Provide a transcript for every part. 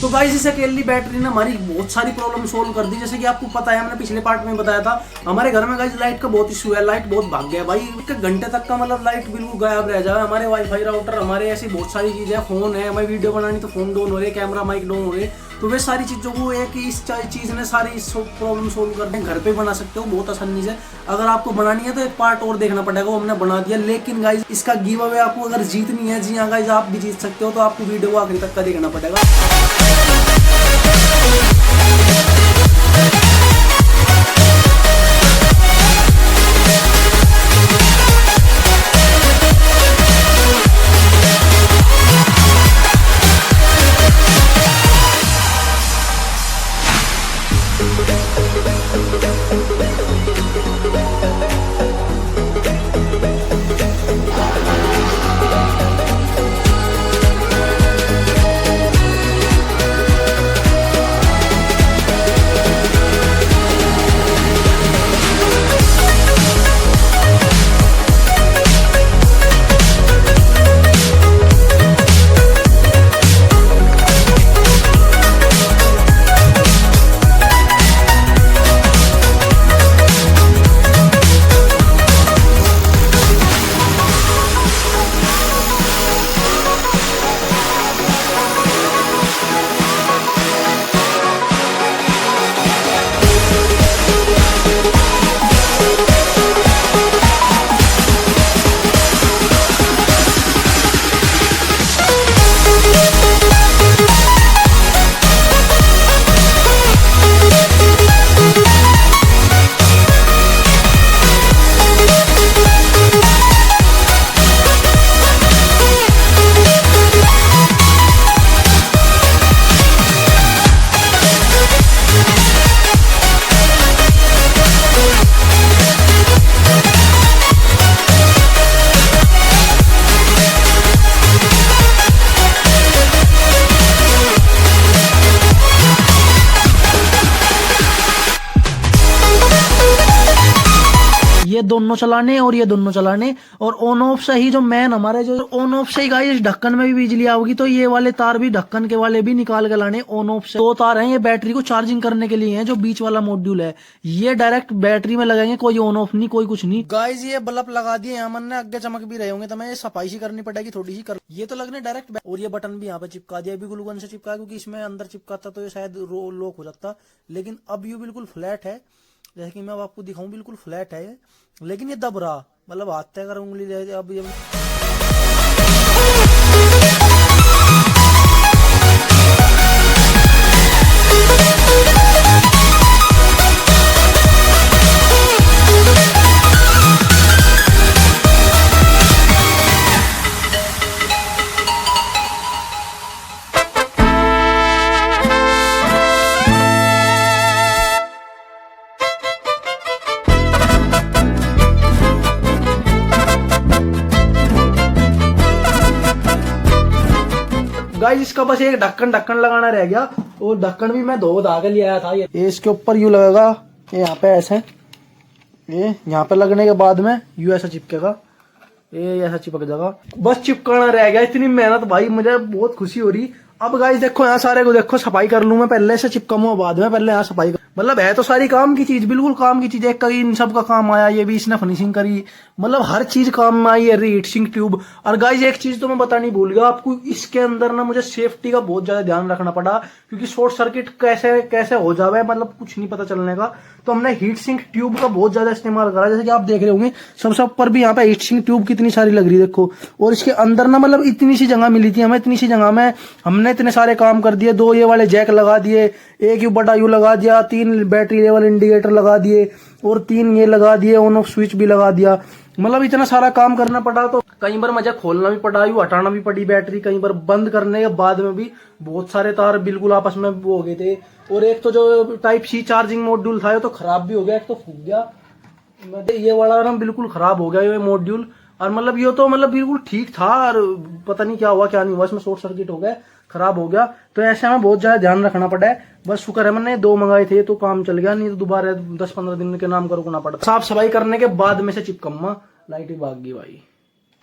तो गाइस इस अकेली बैटरी ने हमारी बहुत सारी प्रॉब्लम सोल्व कर दी। जैसे कि आपको पता है, हमने पिछले पार्ट में बताया था, हमारे घर में गाइस लाइट का बहुत इशू है। लाइट बहुत भाग गया भाई, एक घंटे तक का मतलब लाइट बिल्कुल गायब रह जाए। हमारे वाईफाई राउटर, हमारे ऐसी बहुत सारी चीजें, फोन है, हमें वीडियो बनानी तो फोन डाउन हो रहे, कैमरा माइक डाउन हो रहे। तो वे सारी चीजों को एक इस चीज ने सारी प्रॉब्लम सोल्व कर दें। घर पे बना सकते हो बहुत आसानी से। अगर आपको बनानी है तो एक पार्ट और देखना पड़ेगा, वो हमने बना दिया। लेकिन गाइस इसका गिव अवे आपको अगर जीतनी है, जी हाँ गाइस आप भी जीत सकते हो, तो आपको वीडियो को आखिरी तक का देखना पड़ेगा। ये दोनों चलाने और ये दोनों चलाने, और ऑन ऑफ से ही जो मेन हमारे जो ऑन ऑफ से ही गाइस ढक्कन में भी बिजली आओगी। तो ये वाले तार भी ढक्कन के वाले भी निकाल के लाने। ऑन ऑफ से दो तार हैं, ये बैटरी को चार्जिंग करने के लिए हैं। जो बीच वाला मॉड्यूल है ये डायरेक्ट बैटरी में लगाएंगे, कोई ऑन ऑफ नहीं, कोई कुछ नहीं। गाइस ये बल्ब लगा दिए यहाँ, मन ने आगे चमक भी रहे होंगे, तो मैं सफाई सी करनी पड़ेगी थोड़ी सी कर। ये तो लगने डायरेक्ट। और ये बटन भी यहाँ पे चिपका दिया, भी ग्लूगन से चिपका, क्योंकि इसमें अंदर चिपकाता तो ये शायद लॉक हो जाता। लेकिन अब ये बिल्कुल फ्लैट है, जैसे कि मैं अब आपको दिखाऊं, बिल्कुल फ्लैट है। लेकिन ये दब रहा, मतलब हाथ तय कर उंगली रहे अब ये। गाइस इसका बस एक ढक्कन लगाना रह गया, और ढक्कन भी मैं धो धा के ले आया था। ये इसके ऊपर यूं लगेगा, ये यहाँ पे ऐसे, ये यहाँ पे लगने के बाद में यूं ऐसा चिपकेगा, ये ऐसा चिपक जाएगा। बस चिपकाना रह गया। इतनी मेहनत भाई, मुझे बहुत खुशी हो रही। अब गाइस देखो यहाँ सारे को देखो, सफाई कर लूं मैं, पहले से चिपकाऊंगा बाद में, पहले यहाँ सफाई मतलब है तो सारी काम की चीज, बिल्कुल काम की चीज है। कहीं इन सब का काम आया, ये भी इसने फिनिशिंग करी, मतलब हर चीज काम में आई है। Heat sink tube. और गाइस एक चीज तो मैं बतानी भूल गया आपको, इसके अंदर ना मुझे सेफ्टी का बहुत ज्यादा ध्यान रखना पड़ा, क्योंकि शॉर्ट सर्किट कैसे कैसे हो जावे, मतलब कुछ नहीं पता चलने का। तो हमने हीट सिंक ट्यूब का बहुत ज्यादा इस्तेमाल करा, जैसे कि आप देख रहे होंगे सबसे ऊपर भी यहाँ पे हीट सिंक ट्यूब कितनी सारी लग रही देखो। और इसके अंदर ना मतलब इतनी सी जगह मिली थी हमें, इतनी सी जगह में हमने इतने सारे काम कर दिए। दो ये वाले जैक लगा दिए, एक यू बटा यू लगा दिया, 3 बैटरी लेवल इंडिकेटर लगा दिए, और 3 ये लगा दिए, ऑन ऑफ स्विच भी लगा दिया। मतलब इतना सारा काम करना पड़ा। तो कई बार मुझे खोलना भी पड़ा, यू हटाना भी पड़ी बैटरी, कई बार बंद करने के बाद में भी बहुत सारे तार बिल्कुल आपस में वो हो गए थे। और एक तो जो टाइप सी चार्जिंग मॉड्यूल था, ये तो खराब भी हो गया, एक तो फूक गया। ये वाला ना बिल्कुल खराब हो गया ये मॉड्यूल। और मतलब ये तो मतलब बिल्कुल ठीक था, और पता नहीं क्या हुआ क्या नहीं हुआ, इसमें शॉर्ट सर्किट हो गया, खराब हो गया। तो ऐसे हमें बहुत ज्यादा ध्यान रखना पड़ा है। बस शुक्र है मैंने 2 मंगाए थे तो काम चल गया, नहीं तो दोबारा 10-15 दिन के नाम का रुकना पड़ा। साफ सफाई करने के बाद में से चिपकम्मा लाइट ही भाग गई भाई।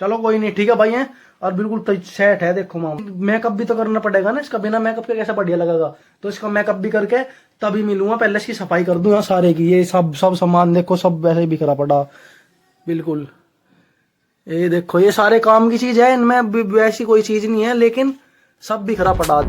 चलो कोई नहीं, ठीक है भाई है। और बिल्कुल सेट है, देखो माम, मेकअप भी तो करना पड़ेगा ना इसका, बिना मेकअप के कैसा बढ़िया लगेगा। तो इसका मेकअप भी करके तभी मिलूंगा, पहले इसकी सफाई कर दूं यहाँ सारे की। ये सब सब सामान देखो, सब वैसे ही बिखरा पड़ा बिल्कुल। ये देखो, ये सारे काम की चीज है, इनमें वैसी कोई चीज नहीं है, लेकिन सब बिखरा पड़ा।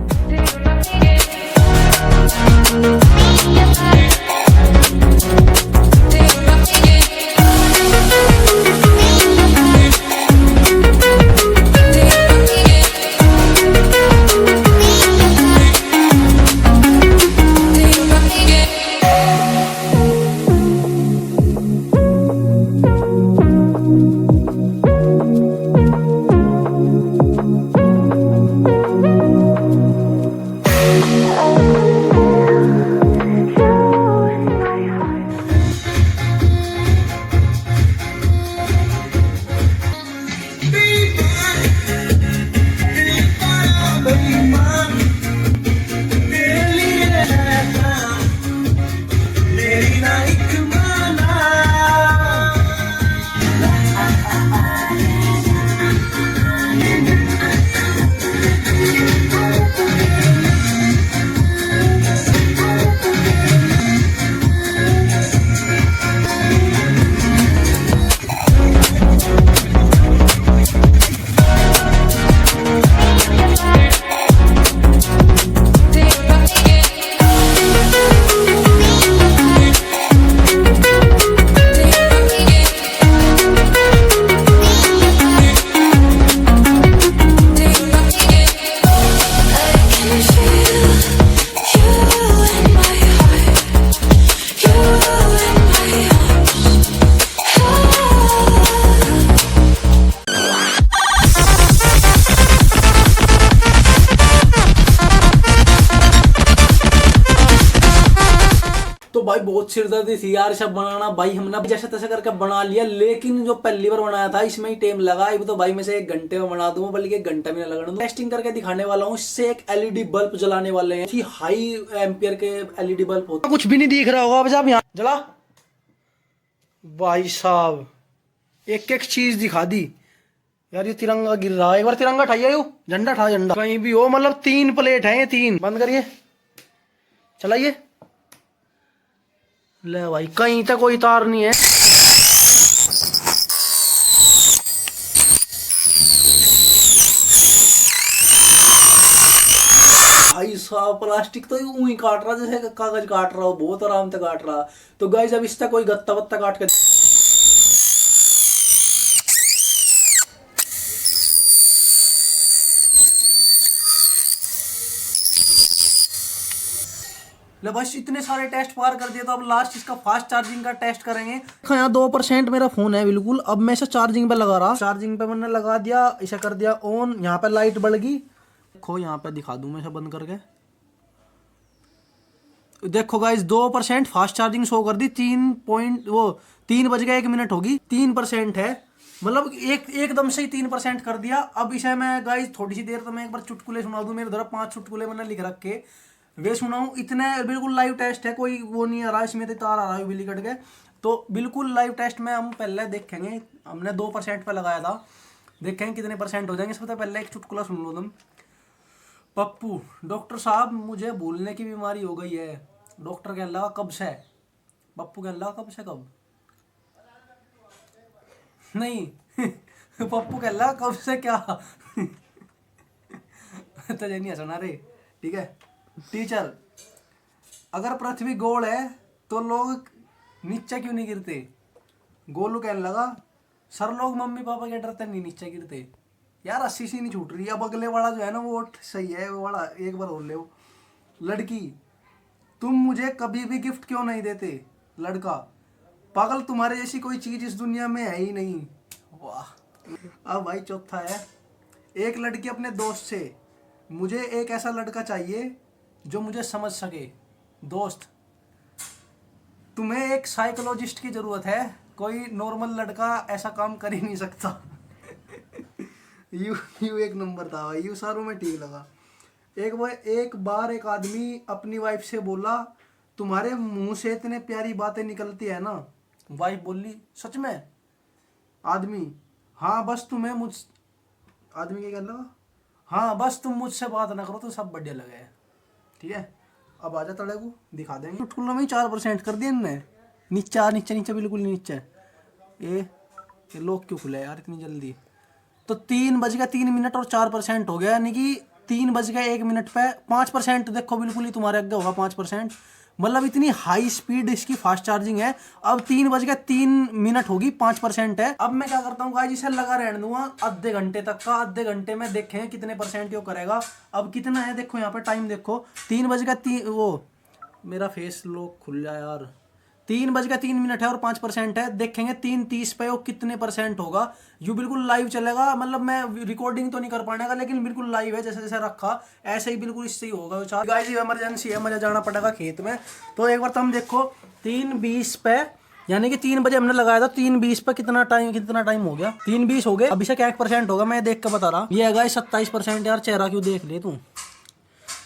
तो भाई बहुत सिरदर्दी थी यार सब बनाना। भाई हमने जैसे तैसे करके बना लिया, लेकिन जो पहली बार बनाया था इसमें ही टाइम लगा। अब तो भाई मैं से 1 घंटे में बना दूंगा, बल्कि 1 घंटा भी ना लगने दूंगा। टेस्टिंग करके दिखाने वाला हूँ। इससे एक एलईडी बल्ब जलाने वाले हैं कि हाई एम्पियर के एलईडी बल्ब होता, कुछ भी नहीं दिख रहा होगा। अब जब यहाँ जला भाई साहब, एक एक चीज दिखा दी यार। ये तिरंगा गिर रहा है, एक बार तिरंगा उठाइए, यू झंडा उठा, झंडा कहीं भी हो। मतलब 3 प्लेट है, ये 3 बंद करिए, चलाइए। ले भाई, कहीं तक कोई तार नहीं है। भाई साहब प्लास्टिक तो यूं ही काट रहा जैसे कागज काट रहा हो, बहुत आराम से काट रहा। तो गाइस अब इसका कोई गत्ता वत्ता काट के ले बस इतने सारे टेस्ट पार कर दिए। तो अब लास्ट इसका फास्ट चार्जिंग का टेस्ट करेंगे। यहाँ 2% मेरा फोन है बिल्कुल। अब मैं इसे चार्जिंग पे लगा रहा, चार्जिंग पे मैंने लगा दिया, इसे कर दिया ऑन। यहाँ पे लाइट बढ़ गई, देखो यहाँ पे दिखा दूं मैं इसे बंद करके। देखो गाइस 2% फास्ट चार्जिंग शो कर दी। 3 बज गए 1 मिनट होगी, 3% है। मतलब एकदम से ही 3% कर दिया। अब इसे मैं गाइस थोड़ी सी देर तो मैं एक बार चुटकुले सुना दूं। मेरे द्वारा 5 चुटकुले मैंने लिख रखे, वे सुनाऊं। इतने बिल्कुल लाइव टेस्ट है, कोई वो नहीं आ रहा इसमें, तो तार आ रहा है बिजली कट के। तो बिल्कुल लाइव टेस्ट में हम पहले देखेंगे। हमने 2% पे लगाया था, देखेंगे कितने परसेंट हो जाएंगे। सबसे पहले एक चुटकुला सुन लो तुम। पप्पू, डॉक्टर साहब मुझे भूलने की बीमारी हो गई है। डॉक्टर कहने लगा कब से? पप्पू कहने लगा कब से कब? नहीं पप्पू कहने लगा कब से क्या तो नहीं सुना रे, ठीक है। टीचर, अगर पृथ्वी गोल है तो लोग नीचे क्यों नहीं गिरते? गोलू कहने लगा सर लोग मम्मी पापा के डरते नहीं नीचे गिरते। यार 80 सी नहीं छूट रही। अब अगले वाला जो है ना वो सही है, वो वाला एक बार और ले। लड़की, तुम मुझे कभी भी गिफ्ट क्यों नहीं देते? लड़का, पागल तुम्हारे जैसी कोई चीज इस दुनिया में है ही नहीं। वाह। अब भाई चौथा है। एक लड़की अपने दोस्त से, मुझे एक ऐसा लड़का चाहिए जो मुझे समझ सके। दोस्त, तुम्हें एक साइकोलॉजिस्ट की जरूरत है, कोई नॉर्मल लड़का ऐसा काम कर ही नहीं सकता यू एक नंबर था भाई, यू सारों में ठीक लगा। एक बार एक आदमी अपनी वाइफ से बोला, तुम्हारे मुंह से इतने प्यारी बातें निकलती है ना। वाइफ बोली, सच में? आदमी, हाँ बस तुम्हें मुझ आदमी क्या कहना, हाँ बस तुम मुझसे बात ना करो तो सब बढ़िया लगे, ठीक है। अब आजा तड़े को दिखा देंगे। ठुल्ला में 4% कर दिया इनने, नीचे नीचे नीचे बिल्कुल नीचे। ये लोग क्यों खुले यार इतनी जल्दी। तो 3 बज गया 3 मिनट और 4% हो गया, यानी कि 3 बज गए 1 मिनट पे 5%। देखो बिल्कुल ही तुम्हारे आगे होगा 5%। मतलब इतनी हाई स्पीड इसकी फास्ट चार्जिंग है। अब 3 बज गए 3 मिनट होगी, 5% है। अब मैं क्या करता हूँ गाइस, इसे लगा रहने दूंगा आधे घंटे तक का। आधे घंटे में देखें कितने परसेंट ये करेगा। अब कितना है देखो यहाँ पे टाइम देखो, 3 बज गए वो मेरा फेस लॉक खुल जाए यार। 3 बज गए 3 मिनट है और 5% है। देखेंगे 3:30 पे वो कितने परसेंट होगा। यू बिल्कुल लाइव चलेगा, मतलब मैं रिकॉर्डिंग तो नहीं कर पाएगा लेकिन बिल्कुल लाइव है, जैसे जैसे रखा ऐसे ही बिल्कुल इससे ही होगा। चार गाइस इमरजेंसी है, मुझे जाना पड़ेगा खेत में। तो एक बार तुम देखो 3:20 पे, यानी कि 3 बजे हमने लगाया था, 3:20 पे कितना टाइम हो गया, 3:20 हो गए। अभी से क्या 1% होगा, मैं देख के बता रहा। ये है गाइस 27%। यार चेहरा क्यों देख ले तू,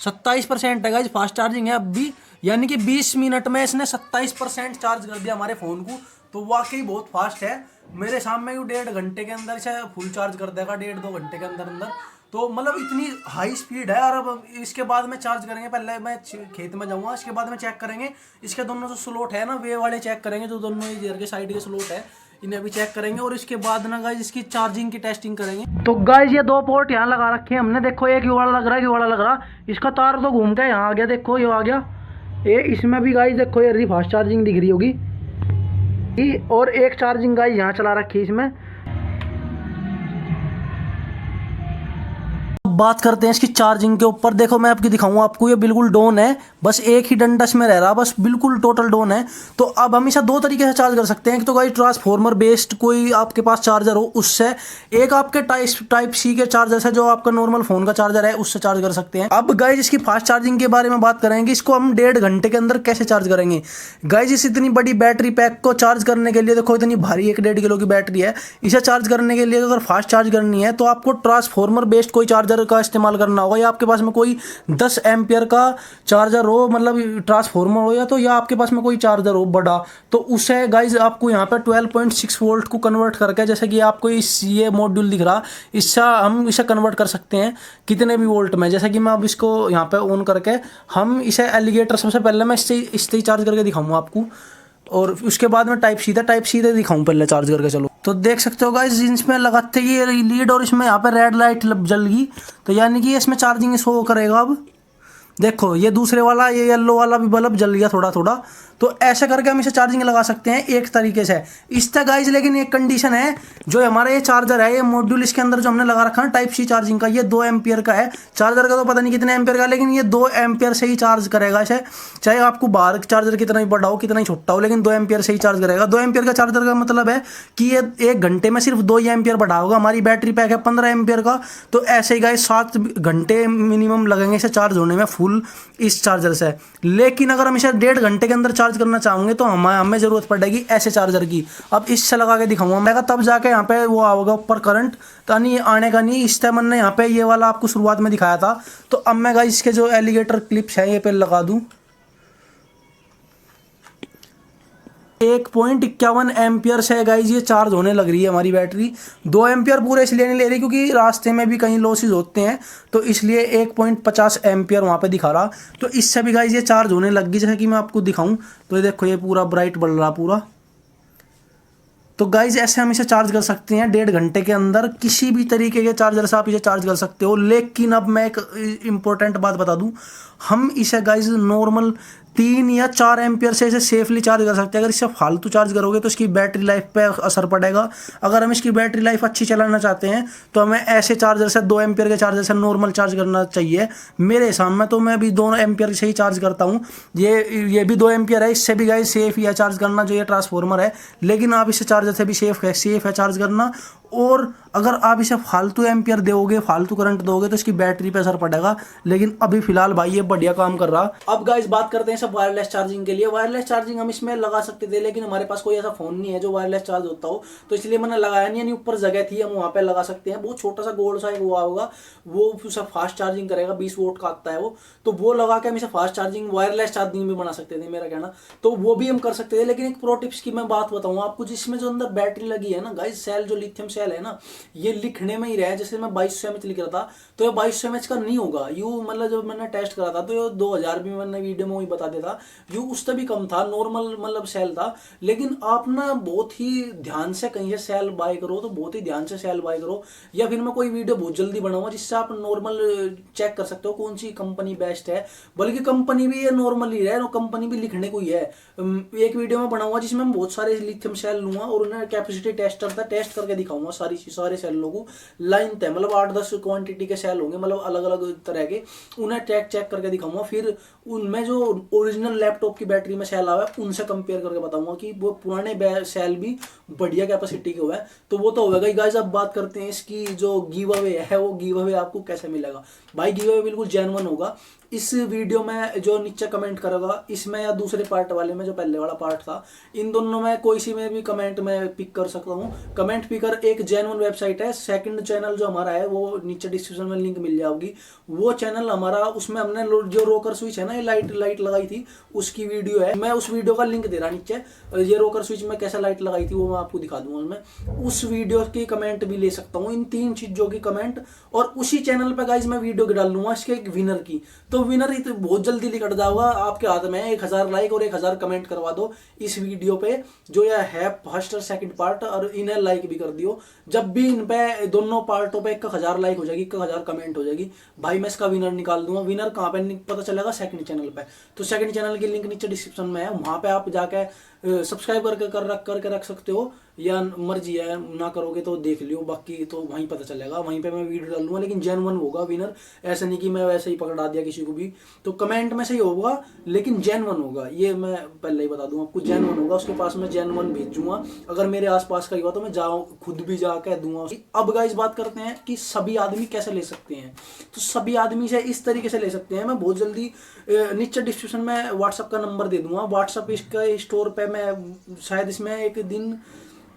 27% है गाइस फास्ट चार्जिंग है अब भी। यानी कि 20 मिनट में इसने 27% चार्ज कर दिया हमारे फ़ोन को। तो वाकई बहुत फास्ट है। मेरे सामने ही 1.5 घंटे के अंदर इसे फुल चार्ज कर देगा, 1.5-2 घंटे के अंदर अंदर। तो मतलब इतनी हाई स्पीड है। और अब इसके बाद में चार्ज करेंगे, पहले मैं खेत में जाऊँगा, इसके बाद में चेक करेंगे इसके दोनों जो स्लॉट है ना, वे वाले चेक करेंगे, जो दोनों इधर के साइड के स्लॉट है, इन्हें अभी चेक करेंगे। और इसके बाद ना गाइस इसकी चार्जिंग की टेस्टिंग करेंगे। तो गाइस ये 2 पोर्ट यहाँ लगा रखे हैं हमने। देखो एक ये वाला लग रहा है, ये वाला लग रहा। इसका तार तो घूम के यहाँ आ गया, देखो ये आ गया। ये इसमें भी गाइस देखो ये फास्ट चार्जिंग दिख रही होगी। और एक चार्जिंग गाइस यहाँ चला रखी है इसमें। बात करते हैं इसकी चार्जिंग के ऊपर। देखो मैं आपकी दिखाऊंगा आपको, ये बिल्कुल डाउन है, बस एक ही डंडस में रह रहा, बस बिल्कुल टोटल डाउन है। तो अब हम इसे 2 तरीके से चार्ज कर सकते हैं। एक तो गाइस ट्रांसफॉर्मर बेस्ड कोई आपके पास चार्जर हो उससे, एक आपके टाइप सी के चार्जर से, जो आपका नॉर्मल फोन का चार्जर है उससे चार्ज कर सकते हैं। अब गाइस इसकी फास्ट चार्जिंग के बारे में बात करेंगे, इसको हम 1.5 घंटे के अंदर कैसे चार्ज करेंगे। गाइस इस इतनी बड़ी बैटरी पैक को चार्ज करने के लिए, देखो इतनी भारी 1.5 किलो की बैटरी है, इसे चार्ज करने के लिए अगर फास्ट चार्ज करनी है तो आपको ट्रांसफॉर्मर बेस्ड कोई चार्जर का इस्तेमाल करना होगा। या आपके पास में कोई 10 एम्पियर का चार्जर हो, मतलब ट्रांसफॉर्मर हो, या आपके पास में कोई चार्जर हो बड़ा, तो उसे गाइज आपको यहाँ पे 12.6 वोल्ट को कन्वर्ट करके, जैसे कि आपको ये मॉड्यूल दिख रहा, इससे हम इसे कन्वर्ट कर सकते हैं कितने भी वोल्ट में। जैसे कि मैं अब इसको यहाँ पे ऑन करके हम इसे एलिगेटर, सबसे पहले मैं इससे ही चार्ज करके दिखाऊंगा आपको, और उसके बाद में टाइप सीधे दिखाऊं पहले चार्ज करके। चलो तो देख सकते हो गाइस इसमें लगाते ही ये लीड, और इसमें यहाँ पे रेड लाइट जल गई, तो यानी कि इसमें चार्जिंग शो करेगा। अब देखो ये दूसरे वाला, ये येलो वाला भी बल्ब जल गया थोड़ा थोड़ा। तो ऐसे करके हम इसे चार्जिंग लगा सकते हैं एक तरीके से इससे गाइज। लेकिन एक कंडीशन है, जो हमारा ये चार्जर है, ये मॉड्यूल इसके अंदर जो हमने लगा रखा है टाइप सी चार्जिंग का, ये 2 एम्पियर का है। चार्जर का तो पता नहीं कितने एम्पियर का, लेकिन ये 2 एम्पियर से ही चार्ज करेगा इसे। चाहे आपको बाहर चार्जर कितना ही बड़ा हो कितना ही छोटा हो, लेकिन 2 एम्पियर से ही चार्ज करेगा। 2 एम्पियर का चार्जर का मतलब है कि ये 1 घंटे में सिर्फ 2 एम्पियर बढ़ा होगा। हमारी बैटरी पैक है 15 एम्पियर का, तो ऐसे ही गाइज 7 घंटे मिनिमम लगेंगे इसे चार्ज होने में फुल इस चार्जर से। लेकिन अगर हम इसे 1.5 घंटे के अंदर चार्ज करना चाहेंगे तो हमें जरूरत पड़ेगी ऐसे चार्जर की। अब इससे लगा के दिखाऊंगा मैं, तब जाके यहाँ पे वो आओगा ऊपर करंट, तो नहीं आने का नहीं। इस टाइम मैंने यहाँ पे ये वाला आपको शुरुआत में दिखाया था। तो अब मैं गाइस इसके जो एलिगेटर क्लिप्स है ये पे लगा दूं। 1.51 एम्पियर से गाइज ये चार्ज होने लग रही है हमारी बैटरी। 2 एम्पियर पूरे इसलिए नहीं ले रही क्योंकि रास्ते में भी कहीं लॉसेज होते हैं, तो इसलिए 1.50 एम्पियर वहाँ पे दिखा रहा। तो इससे भी गाइज ये चार्ज होने लग गई। जैसे कि मैं आपको दिखाऊं तो ये देखो, ये पूरा ब्राइट बढ़ रहा पूरा। तो गाइज ऐसे हम इसे चार्ज कर सकते हैं 1.5 घंटे के अंदर। किसी भी तरीके के चार्जर से आप इसे चार्ज कर सकते हो। लेकिन अब मैं एक इम्पोर्टेंट बात बता दूं, हम इसे गाइज नॉर्मल 3 या 4 एम्पियर से इसे सेफली चार्ज कर सकते हैं। अगर इससे फालतू चार्ज करोगे तो इसकी बैटरी लाइफ पे असर पड़ेगा। अगर हम इसकी बैटरी लाइफ अच्छी चलाना चाहते हैं तो हमें ऐसे चार्जर से 2 एम्पियर के चार्जर से नॉर्मल चार्ज करना चाहिए मेरे हिसाब में। तो मैं भी 2 एम्पियर से ही चार्ज करता हूँ। ये भी 2 एम्पियर है, इससे भी गाइज सेफ ही है चार्ज करना, जो ये ट्रांसफॉर्मर है। लेकिन आप इसे चार्जर से भी सेफ है चार्ज करना। और अगर आप इसे फालतू एम्पियर दोगे, फालतू करंट दोगे, तो इसकी बैटरी पे असर पड़ेगा। लेकिन अभी फिलहाल भाई ये बढ़िया काम कर रहा। अब गाइस बात करते हैं सब वायरलेस चार्जिंग के लिए। वायरलेस चार्जिंग हम इसमें लगा सकते थे, लेकिन हमारे पास कोई ऐसा फोन नहीं है जो वायरलेस चार्ज होता हो, तो इसलिए मैंने लगाया नहीं। यानी ऊपर जगह थी, हम वहाँ पे लगा सकते हैं। बहुत छोटा सा गोल सा एक हुआ होगा, वो सब फास्ट चार्जिंग करेगा, 20 वोल्ट का आता है वो। तो वो लगा के हम इसे फास्ट चार्जिंग, वायरलेस चार्जिंग भी बना सकते थे मेरा कहना, तो वो भी हम कर सकते थे। लेकिन एक प्रो टिप्स की मैं बात बताऊँ आपको, जिसमें जो अंदर बैटरी लगी है ना गाइस, सेल जो लिथियम सेल सेल है ना, ये लिखने में ही रहा है। जैसे मैं 2200 mAh लिख रहा था, तो ये 2200 mAh का नहीं होगा यू, मतलब जब मैंने टेस्ट करा था तो ये 2000 भी मैंने वीडियो में वही बता दिया था, यू उससे भी कम था, नॉर्मल मतलब सेल था। लेकिन आप ना बहुत ही ध्यान से कहीं से सेल बाय करो, तो बहुत ही ध्यान से सेल बाय करो, या फिर मैं कोई वीडियो बहुत जल्दी बनाऊंगा जिससे आप नॉर्मल चेक कर सकते हो कौन सी कंपनी बेस्ट है। बल्कि कंपनी भी ये नॉर्मल ही है, कंपनी भी लिखने को ही है। एक वीडियो में बनाऊंगा जिसमें मैं बहुत सारे लिथियम सेल लूंगा और उन्हें कैपेसिटी टेस्टर था टेस्ट करके दिखाऊंगा सारे सेलों को लाइन तय, मतलब 8-10 क्वांटिटी के सेल होंगे, मतलब अलग अलग तरह के, उन्हें चेक करके दिखाऊंगा। फिर उनमें जो ओरिजिनल लैपटॉप की बैटरी में सेल आवा है उनसे कंपेयर करके बताऊंगा कि वो पुराने सेल भी बढ़िया कैपेसिटी के हुआ है। तो वो तो होगा गाइस। अब बात करते हैं इसकी जो गिव अवे है, वो गिव अवे आपको कैसे मिलेगा। भाई गिव अवे बिल्कुल जेन्युइन होगा। इस वीडियो में जो नीचे कमेंट करेगा, इसमें या दूसरे पार्ट वाले में जो पहले वाला पार्ट था, इन दोनों में कोई सी में भी कमेंट में पिक कर सकता हूँ। कमेंट पिकर एक जेन्युइन वेबसाइट है। सेकंड चैनल जो हमारा है वो नीचे डिस्क्रिप्शन में लिंक मिल जाएगी, वो चैनल हमारा, उसमें हमने जो रोकर स्विच है ना, ये लाइट लगाई थी, उसकी वीडियो है। मैं उस वीडियो का लिंक दे रहा नीचे, ये रोकर स्विच में कैसे लाइट लगाई थी वो मैं आपको दिखा दूंगा। मैं उस वीडियो की कमेंट भी ले सकता हूँ, इन 3 चीजों की कमेंट। और उसी चैनल पे गाइज मैं वीडियो डाल लूंगा इसके एक विनर की, तो विनर तो बहुत जल्दी निकट जाऊंगा आपके हाथ में। 1000 लाइक और 1000 कमेंट करवा दो इस वीडियो पे, जो यह है फर्स्ट और सेकंड पार्ट, और इन्हें लाइक भी कर दियो। जब भी इन पे दोनों पार्टों पे 1000 लाइक हो जाएगी, 1000 कमेंट हो जाएगी, भाई मैं इसका विनर निकाल दूंगा। विनर कहाँ पे पता चलेगा? सेकंड चैनल पे। तो सेकंड चैनल की लिंक नीचे डिस्क्रिप्शन में है, वहां पे आप जाके सब्सक्राइब करके रख सकते हो, या मर्जी है ना करोगे तो देख लियो, बाकी तो वहीं पता चलेगा। वहीं पे मैं वीडियो डाल दूंगा, लेकिन जेन्युइन होगा विनर, ऐसा नहीं कि मैं वैसे ही पकड़ा दिया किसी को भी। तो कमेंट में से ही होगा, लेकिन जेन्युइन होगा, ये मैं पहले ही बता दूंगा आपको, जेन्युइन होगा। उसके पास मैं जेन्युइन भेजूंगा। अगर मेरे आसपास का ही हुआ तो मैं जाऊँ खुद भी जाकर दूंगा। अब गाइस बात करते हैं कि सभी आदमी कैसे ले सकते हैं। तो सभी आदमी से इस तरीके से ले सकते हैं। मैं बहुत जल्दी नीचे डिस्क्रिप्शन में व्हाट्सएप का नंबर दे दूंगा। व्हाट्सएप इसका स्टोर पे मैं शायद इसमें एक दिन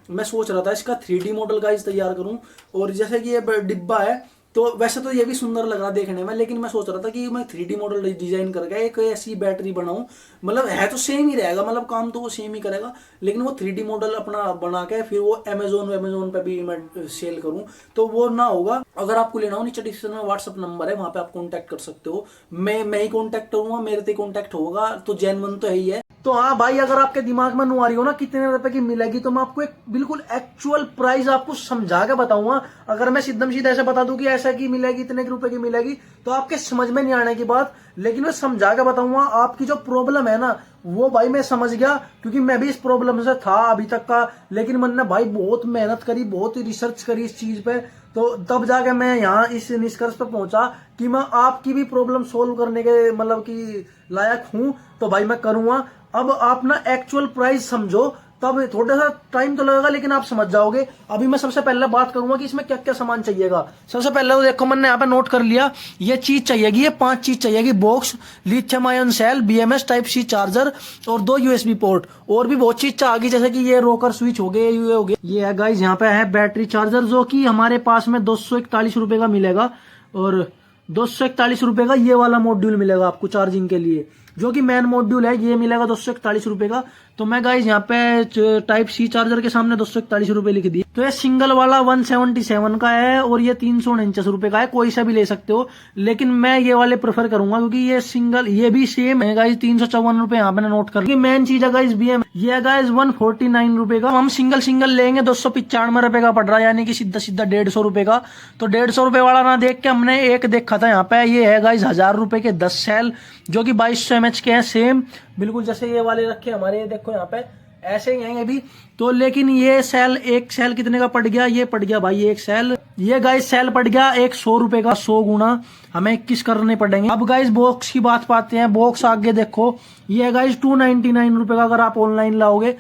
मैं सोच रहा था इसका 3D मॉडल गाइस तैयार करूं। और जैसे कि ये डिब्बा है, तो वैसे तो ये भी सुंदर लग रहा देखने में, लेकिन मैं सोच रहा था कि मैं 3D मॉडल डिजाइन करके एक ऐसी बैटरी बनाऊं, मतलब है तो सेम ही रहेगा, मतलब काम तो वो सेम ही करेगा, लेकिन वो 3D मॉडल अपना बना के फिर वो अमेजोन पे भी मैं सेल करूं, तो वो ना होगा। अगर आपको लेना हो, नीचे डिस्क्रिप्शन में व्हाट्सअप नंबर है, वहां पे आप कॉन्टैक्ट कर सकते हो। मैं ही कॉन्टैक्ट करूंगा, मेरे से कॉन्टैक्ट होगा, तो जेन्युइन तो है ही है। तो हाँ भाई, अगर आपके दिमाग में नु आ रही हो ना कितने रुपए की मिलेगी, तो मैं आपको एक बिल्कुल एक्चुअल प्राइस आपको समझा के बताऊंगा। अगर मैं सीधम सीधा ऐसे बता दूं कि ऐसा की मिलेगी, इतने रुपए की मिलेगी, तो आपके समझ में नहीं आने की बात। लेकिन मैं समझा के बताऊंगा। आपकी जो प्रॉब्लम है ना, वो भाई मैं समझ गया, क्योंकि मैं भी इस प्रॉब्लम से था अभी तक का। लेकिन मैंने भाई बहुत मेहनत करी, बहुत रिसर्च करी इस चीज पे, तो तब जाके मैं यहाँ इस निष्कर्ष पर पहुंचा कि मैं आपकी भी प्रॉब्लम सोल्व करने के मतलब कि लायक हूं। तो भाई मैं करूंगा। अब आप ना एक्चुअल प्राइस समझो, तब थोड़ा सा टाइम तो लगेगा, लेकिन आप समझ जाओगे। अभी मैं सबसे पहले बात करूंगा कि इसमें क्या क्या सामान चाहिएगा। सबसे पहले तो देखो, मैंने यहाँ पे नोट कर लिया, ये चीज चाहिएगी, ये 5 चीज चाहिएगी। Box, lithium ion cell, BMS type C charger और 2 USB पोर्ट। और भी बहुत चीज आ गई, जैसे कि ये रोकर स्विच हो गए, ये हो गए। ये है गाइज, यहाँ पे है बैटरी चार्जर, जो कि हमारे पास में 241 रुपए का मिलेगा। और 241 रुपए का ये वाला मॉड्यूल मिलेगा आपको चार्जिंग के लिए, जो कि मेन मॉड्यूल है, ये मिलेगा 241 रुपए का। तो मैं गाइज यहाँ पे टाइप C चार्जर के सामने 241 रुपए लिख दिए। तो ये सिंगल वाला 177 का है, और ये 349 रुपए का है। कोई सा भी ले सकते हो, लेकिन मैं ये वाले प्रेफर करूंगा, क्योंकि ये सिंगल, ये भी सेम है गाइज। 354 रुपए यहाँ पे नोट कर। मेन चीज है गाइज BM, ये है गाइज 149 रुपए का। हम सिंगल लेंगे 295 रुपए का पड़ रहा है, यानी कि सीधा 150 रुपए का। तो 150 रुपए वाला ना देख के हमने एक देखा था यहाँ पे, ये है गाइज 1000 रुपए के 10 सेल, जो कि 2200 mAh के हैं, सेम बिल्कुल जैसे ये वाले रखे हमारे। देखो यहाँ पे ऐसे ही हैं ये भी। तो लेकिन ये सेल, एक सेल कितने का पड़ गया? ये पड़ गया भाई एक सेल, ये गाइस सेल पड़ गया 100 रुपए का। 100 गुना हमें 21 करने पड़ेंगे। अब गाइस बॉक्स की बात पाते हैं। बॉक्स आगे देखो, ये गाइस 299 रुपए का। अगर आप ऑनलाइन लाओगे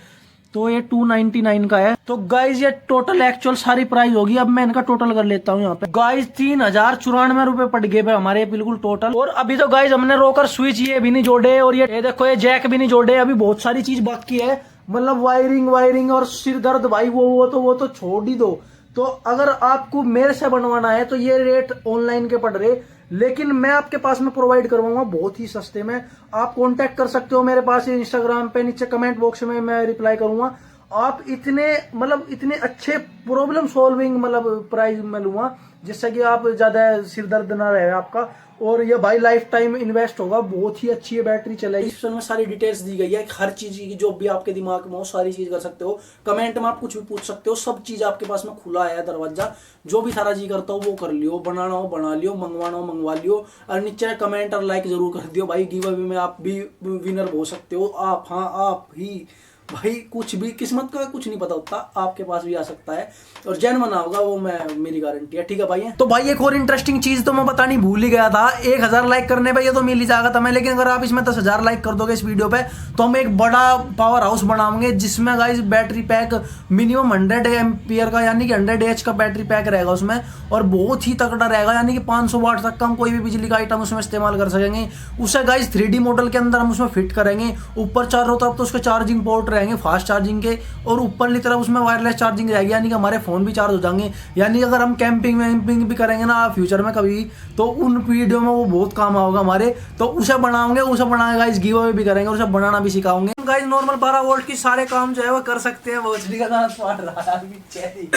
तो ये 299 का है। तो गाइज ये टोटल एक्चुअल सारी प्राइस होगी। अब मैं इनका टोटल कर लेता हूँ यहाँ पे। गाइज 3094 रुपए पड़ गए हमारे बिल्कुल टोटल। और अभी तो गाइज हमने रोकर स्विच ये भी नहीं जोड़े, और ये देखो ये जैक भी नहीं जोड़े। अभी बहुत सारी चीज बाकी है, मतलब वायरिंग और सिर दर्द भाई, वो तो छोड़ ही दो। तो अगर आपको मेरे से बनवाना है तो ये रेट ऑनलाइन के पड़ रहे, लेकिन मैं आपके पास में प्रोवाइड करवाऊंगा बहुत ही सस्ते में। आप कांटेक्ट कर सकते हो मेरे पास इंस्टाग्राम पे, नीचे कमेंट बॉक्स में मैं रिप्लाई करूंगा। आप इतने मतलब इतने अच्छे प्रॉब्लम सॉल्विंग मतलब प्राइस में लूंगा, जिससे कि आप ज्यादा सिर दर्द ना रहे आपका। और ये भाई लाइफ टाइम इन्वेस्ट होगा, बहुत ही अच्छी है बैटरी चलेगी। इस में सारी डिटेल्स दी गई है, हर चीज की जो भी आपके दिमाग में हो सारी चीज कर सकते हो। कमेंट में आप कुछ भी पूछ सकते हो, सब चीज आपके पास में खुला है दरवाजा, जो भी सारा जी करता हो वो कर लियो, बनाना हो बना लियो, मंगवाना हो मंगवा लियो। और नीचे कमेंट और लाइक जरूर कर दियो भाई। गिव अवे में आप भी विनर हो सकते हो, आप, हाँ आप ही भाई। कुछ भी किस्मत का कुछ नहीं पता होता, आपके पास भी आ सकता है और जैन बना होगा, वो मैं मेरी गारंटी है। ठीक है भाई। तो भाई एक और इंटरेस्टिंग चीज तो मैं बतानी भूल ही गया था, 1000 लाइक करने पे ये तो मिल ही जाएगा था मैं, लेकिन अगर आप इसमें 10,000 लाइक कर दोगे इस वीडियो पे तो हम एक बड़ा पावर हाउस बनाएंगे, जिसमें guys battery pack minimum 100 ampere का यानी कि 100 एच का बैटरी पैक रहेगा उसमें, और बहुत ही तगड़ा रहेगा, यानी कि 500 वाट तक का हम कोई भी बिजली का आइटम उसमें इस्तेमाल कर सकेंगे। उसे गाइस 3D मॉडल के अंदर हम उसमें फिट करेंगे। ऊपर चारों तरफ तो उसके चार्जिंग पोर्ट रहेंगे फास्ट चार्जिंग के, और ऊपर की तरफ उसमें वायरलेस चार्जिंग रहेगी, यानी कि हमारे फोन भी चार्ज हो जाएंगे। यानी अगर हम कैंपिंग वैम्पिंग भी करेंगे ना फ्यूचर में कभी, तो उन वीडियो में वो बहुत काम आएगा हमारे। तो उसे बनाएंगे, उसे बनाएगा गाइस, गिव अवे भी करेंगे, उसे बनाना भी सिखाएंगे गाइस। नॉर्मल 12 वोल्ट की सारे काम जो है वो कर सकते हैं। भोजली का दांत फाड़ रहा है अभी चेरी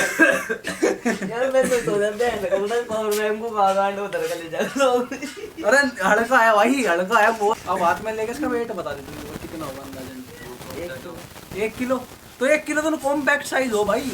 यार मैं तो जाते हैं उधर पावर बैंक को बागान उधर कर ले जाओ। अरे हल्का है भाई, हल्का है बहुत। अब हाथ में लेके इसका वेट बता दे तुम कितना होगा अंदाजन। 1 किलो। तो 1 किलो तो कॉम्पैक्ट साइज हो भाई।